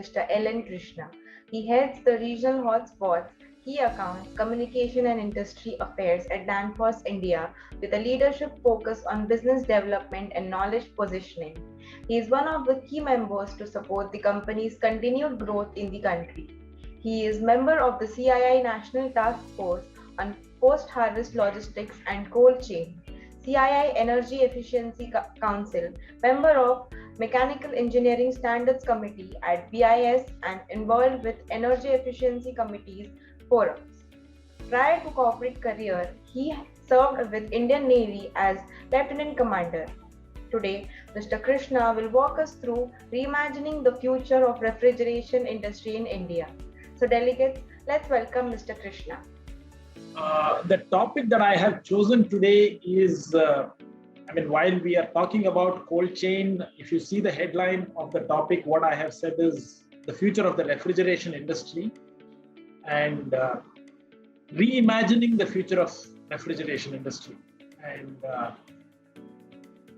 Mr. L.N. Krishna. He heads the regional hotspots, key accounts, communication and industry affairs at Danfoss India with a leadership focus on business development and knowledge positioning. He is one of the key members to support the company's continued growth in the country. He is member of the CII National Task Force on Post-Harvest Logistics and Cold Chain, CII Energy Efficiency Council, member of Mechanical Engineering Standards Committee at BIS and involved with Energy Efficiency Committees forums. Prior to corporate career, he served with Indian Navy as Lieutenant Commander. Today, Mr. Krishna will walk us through reimagining the future of refrigeration industry in India. So delegates, let's welcome Mr. Krishna. The topic that I have chosen today is, while we are talking about cold chain, if you see the headline of the topic, what I have said is the future of the refrigeration industry and reimagining the future of refrigeration industry. And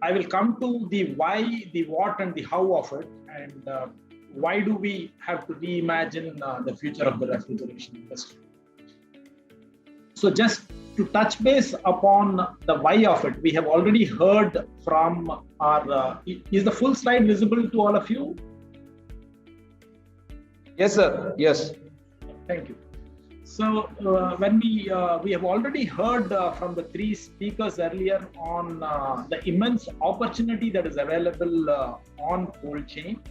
I will come to the why, the what, and the how of it, and why do we have to reimagine the future of the refrigeration industry. So just to touch base upon the why of it, we have already heard from our, is the full slide visible to all of you? Yes, sir. Yes. Thank you. So when we have already heard from the three speakers earlier on the immense opportunity that is available on cold chain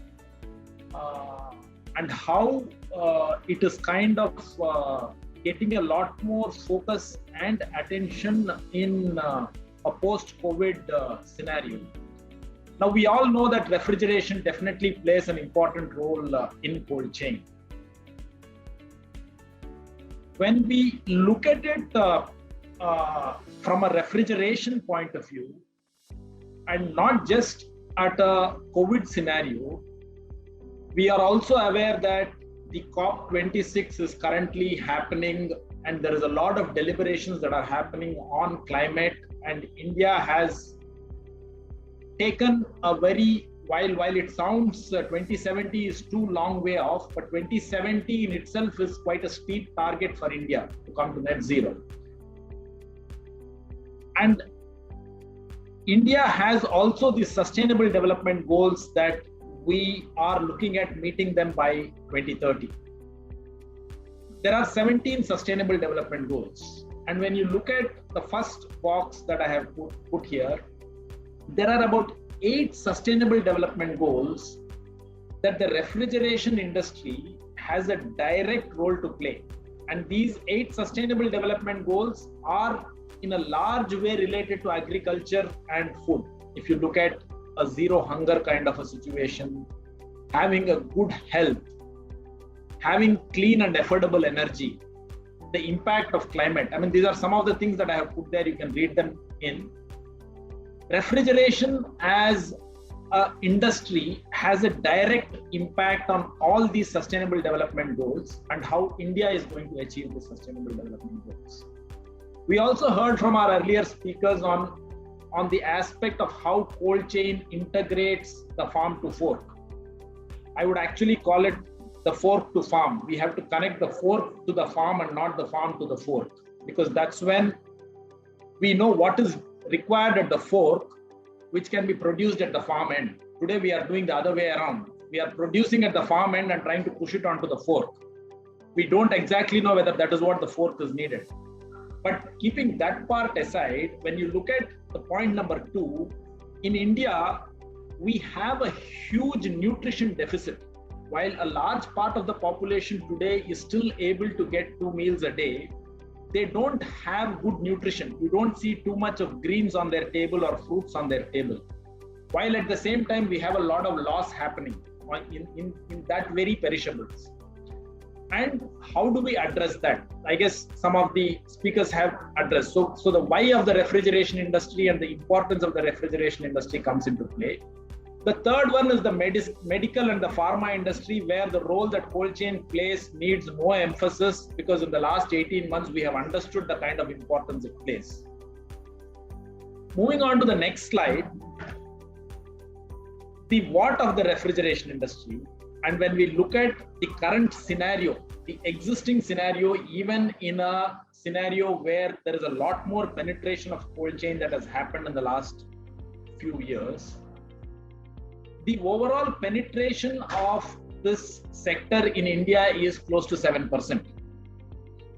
and how it is kind of getting a lot more focus and attention in a post-COVID scenario. Now, we all know that refrigeration definitely plays an important role in cold chain. When we look at it from a refrigeration point of view, and not just at a COVID scenario, we are also aware that the COP26 is currently happening and there is a lot of deliberations that are happening on climate, and India has taken a very, while it sounds 2070 is too long way off, but 2070 in itself is quite a steep target for India to come to net zero. And India has also the sustainable development goals that we are looking at meeting them by 2030. There are 17 sustainable development goals. And when you look at the first box that I have put here, there are about 8 sustainable development goals that the refrigeration industry has a direct role to play. And these 8 sustainable development goals are in a large way related to agriculture and food. If you look at a zero hunger kind of a situation, having a good health, having clean and affordable energy, the impact of climate. These are some of the things that I have put there. You can read them in. Refrigeration as an industry has a direct impact on all these sustainable development goals and how India is going to achieve the sustainable development goals. We also heard from our earlier speakers on the aspect of how cold chain integrates the farm to fork. I would actually call it the fork to farm. We have to connect the fork to the farm and not the farm to the fork, because that's when we know what is required at the fork, which can be produced at the farm end. Today we are doing the other way around. We are producing at the farm end and trying to push it onto the fork. We don't exactly know whether that is what the fork is needed. But keeping that part aside, when you look at the point number 2, in India, we have a huge nutrition deficit. While a large part of the population today is still able to get 2 meals a day, they don't have good nutrition. You don't see too much of greens on their table or fruits on their table. While at the same time, we have a lot of loss happening in that very perishables. And how do we address that? I guess some of the speakers have addressed. So the why of the refrigeration industry and the importance of the refrigeration industry comes into play. The third one is the medical and the pharma industry, where the role that cold chain plays needs more emphasis, because in the last 18 months, we have understood the kind of importance it plays. Moving on to the next slide, the what of the refrigeration industry. And when we look at the current scenario, the existing scenario, even in a scenario where there is a lot more penetration of cold chain that has happened in the last few years, the overall penetration of this sector in India is close to 7%.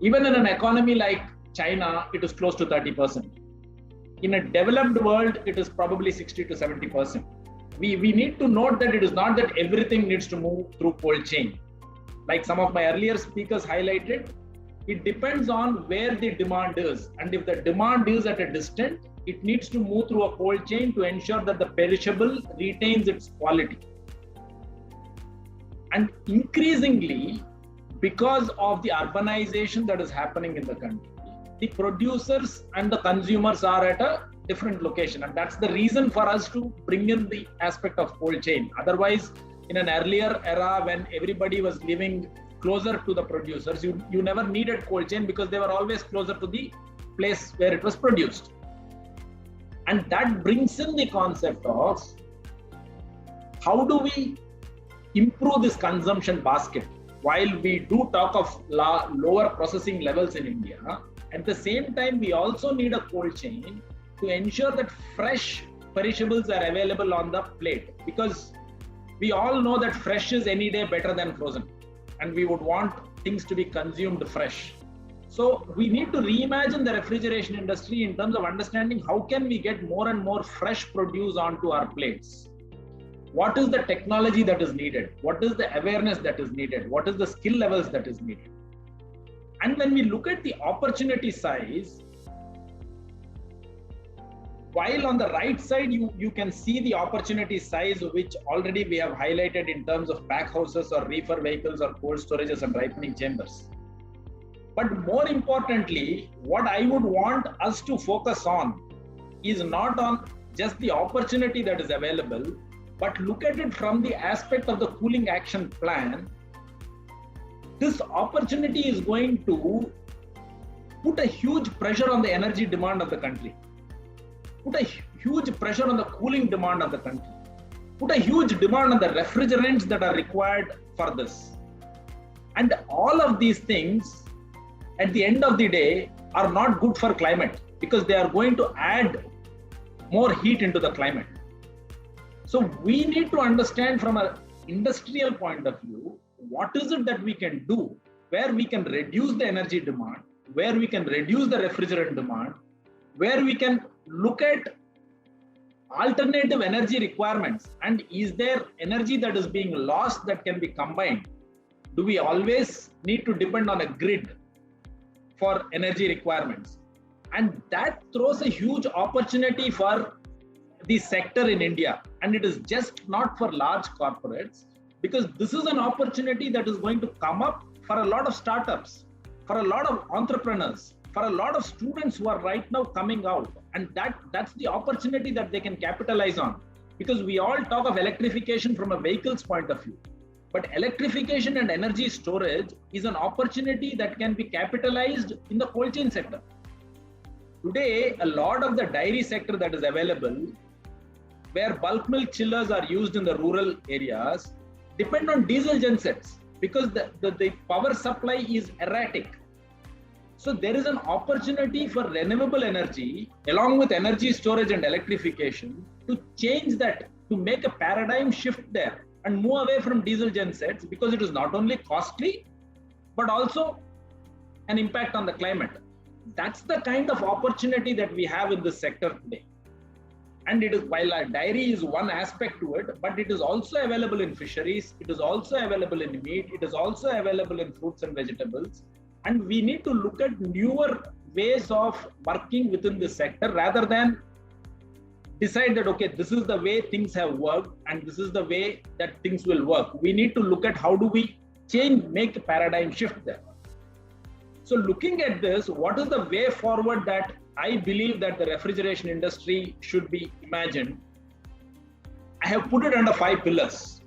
Even in an economy like China, it is close to 30%. In a developed world, it is probably 60 to 70%. We need to note that it is not that everything needs to move through cold chain. Like some of my earlier speakers highlighted, it depends on where the demand is. And if the demand is at a distance, it needs to move through a cold chain to ensure that the perishable retains its quality. And increasingly, because of the urbanization that is happening in the country, the producers and the consumers are at a different location. And that's the reason for us to bring in the aspect of cold chain. Otherwise, in an earlier era when everybody was living closer to the producers, you never needed cold chain because they were always closer to the place where it was produced. And that brings in the concept of how do we improve this consumption basket. While we do talk of lower processing levels in India, at the same time, we also need a cold chain to ensure that fresh perishables are available on the plate, because we all know that fresh is any day better than frozen, and we would want things to be consumed fresh. So we need to reimagine the refrigeration industry in terms of understanding how can we get more and more fresh produce onto our plates. What is the technology that is needed? What is the awareness that is needed? What is the skill levels that is needed? And when we look at the opportunity size, while on the right side, you can see the opportunity size, which already we have highlighted in terms of pack houses or reefer vehicles or cold storages and ripening chambers. But more importantly, what I would want us to focus on is not on just the opportunity that is available, but look at it from the aspect of the cooling action plan. This opportunity is going to put a huge pressure on the energy demand of the country, put a huge pressure on the cooling demand of the country, put a huge demand on the refrigerants that are required for this. And all of these things, at the end of the day, are not good for climate because they are going to add more heat into the climate. So we need to understand from an industrial point of view, what is it that we can do where we can reduce the energy demand, where we can reduce the refrigerant demand, where we can look at alternative energy requirements, and is there energy that is being lost that can be combined? Do we always need to depend on a grid for energy requirements? And that throws a huge opportunity for the sector in India. And it is just not for large corporates, because this is an opportunity that is going to come up for a lot of startups, for a lot of entrepreneurs, for a lot of students who are right now coming out. And that's the opportunity that they can capitalize on. Because we all talk of electrification from a vehicle's point of view. But electrification and energy storage is an opportunity that can be capitalized in the cold chain sector. Today, a lot of the dairy sector that is available, where bulk milk chillers are used in the rural areas, depend on diesel gensets because the power supply is erratic. So there is an opportunity for renewable energy along with energy storage and electrification to change that, to make a paradigm shift there and move away from diesel gensets, because it is not only costly, but also an impact on the climate. That's the kind of opportunity that we have in this sector today. And it is, while our dairy is one aspect to it, but it is also available in fisheries, it is also available in meat, it is also available in fruits and vegetables. And we need to look at newer ways of working within this sector rather than decide that, okay, this is the way things have worked and this is the way that things will work. We need to look at how do we change, make a paradigm shift there. So looking at this, what is the way forward that I believe that the refrigeration industry should be imagined? I have put it under 5 pillars.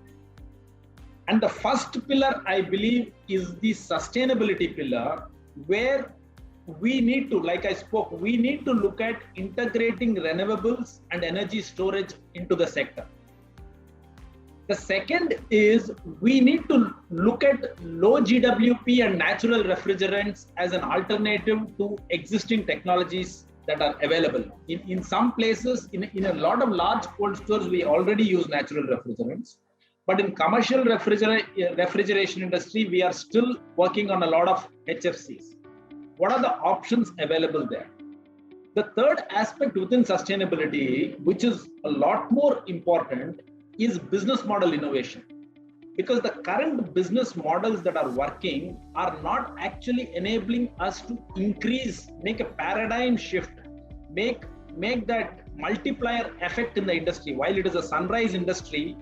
And the first pillar, I believe, is the sustainability pillar, where we need to, like I spoke, we need to look at integrating renewables and energy storage into the sector. The second is we need to look at low GWP and natural refrigerants as an alternative to existing technologies that are available. In some places, in a lot of large cold stores, we already use natural refrigerants. But in commercial refrigeration industry, we are still working on a lot of HFCs. What are the options available there? The third aspect within sustainability, which is a lot more important, is business model innovation. Because the current business models that are working are not actually enabling us to increase, make a paradigm shift, make that multiplier effect in the industry. While it is a sunrise industry,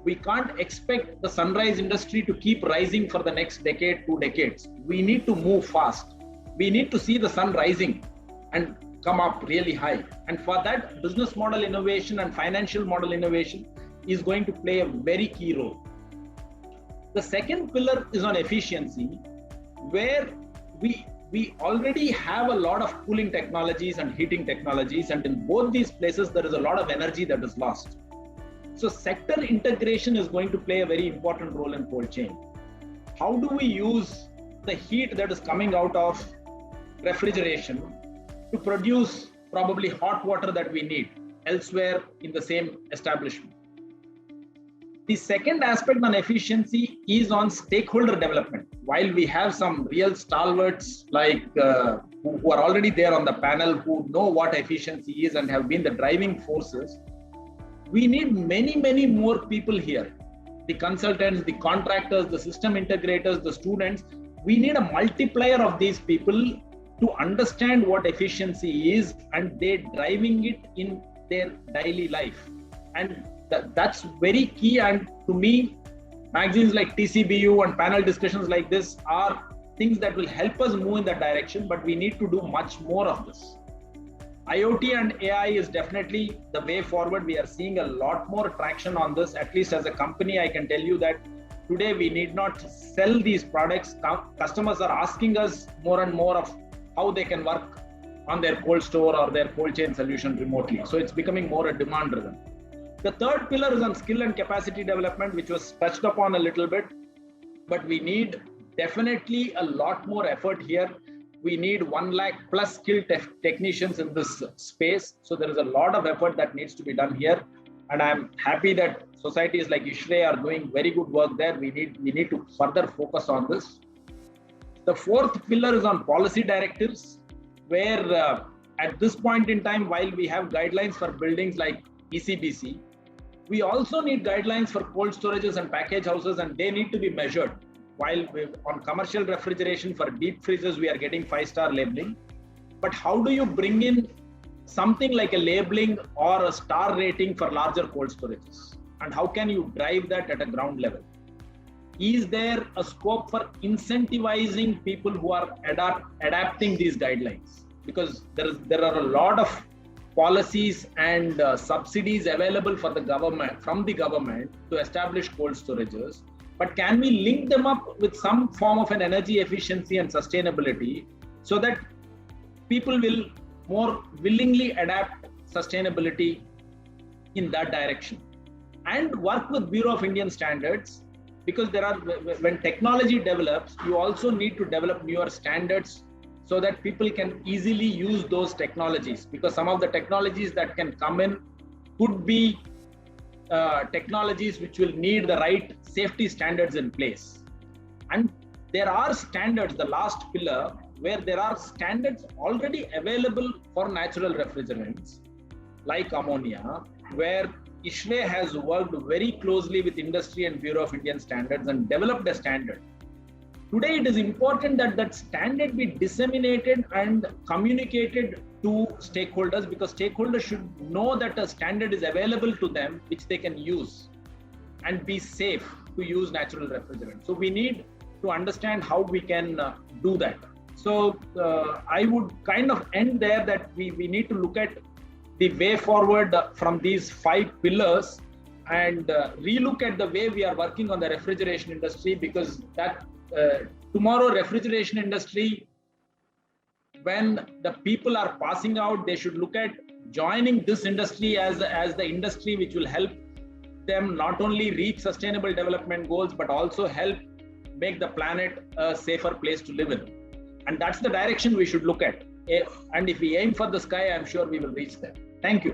we can't expect the sunrise industry to keep rising for the next decade, 2 decades. We need to move fast. We need to see the sun rising and come up really high. And for that, business model innovation and financial model innovation is going to play a very key role. The second pillar is on efficiency, where we already have a lot of cooling technologies and heating technologies, and in both these places, there is a lot of energy that is lost. So sector integration is going to play a very important role in cold chain. How do we use the heat that is coming out of refrigeration to produce probably hot water that we need elsewhere in the same establishment? The second aspect on efficiency is on stakeholder development. While we have some real stalwarts like who are already there on the panel, who know what efficiency is and have been the driving forces, we need many more people here. The consultants, the contractors, the system integrators, the students. We need a multiplier of these people to understand what efficiency is, and they're driving it in their daily life. And that's very key. And to me, magazines like TCBU and panel discussions like this are things that will help us move in that direction, but we need to do much more of this. IoT and AI is definitely the way forward. We are seeing a lot more traction on this. At least as a company, I can tell you that today we need not sell these products. Customers are asking us more and more of how they can work on their cold store or their cold chain solution remotely. So it's becoming more a demand driven. The third pillar is on skill and capacity development, which was touched upon a little bit, but we need definitely a lot more effort here. We need 1 lakh plus skilled technicians in this space. So there is a lot of effort that needs to be done here. And I'm happy that societies like ISHRE are doing very good work there. We need to further focus on this. The fourth pillar is on policy directives, where at this point in time, while we have guidelines for buildings like ECBC, we also need guidelines for cold storages and package houses, and they need to be measured. While on commercial refrigeration for deep freezers, we are getting 5-star labeling. But how do you bring in something like a labeling or a star rating for larger cold storages? And how can you drive that at a ground level? Is there a scope for incentivizing people who are adapting these guidelines? Because there are a lot of policies and subsidies available for the government, from the government, to establish cold storages. But can we link them up with some form of an energy efficiency and sustainability so that people will more willingly adapt sustainability in that direction? And work with Bureau of Indian Standards, because when technology develops, you also need to develop newer standards so that people can easily use those technologies, because some of the technologies that can come in could be technologies which will need the right safety standards in place. And there are standards, the last pillar, where there are standards already available for natural refrigerants like ammonia, where ISHRE has worked very closely with industry and Bureau of Indian Standards and developed a standard. Today, it is important that that standard be disseminated and communicated to stakeholders, because stakeholders should know that a standard is available to them which they can use and be safe to use natural refrigerant. So we need to understand how we can do that. So I would kind of end there, that we need to look at the way forward from these 5 pillars and relook at the way we are working on the refrigeration industry, because that tomorrow refrigeration industry, when the people are passing out, they should look at joining this industry as the industry which will help them not only reach sustainable development goals, but also help make the planet a safer place to live in. And that's the direction we should look at. And if we aim for the sky, I'm sure we will reach there. Thank you.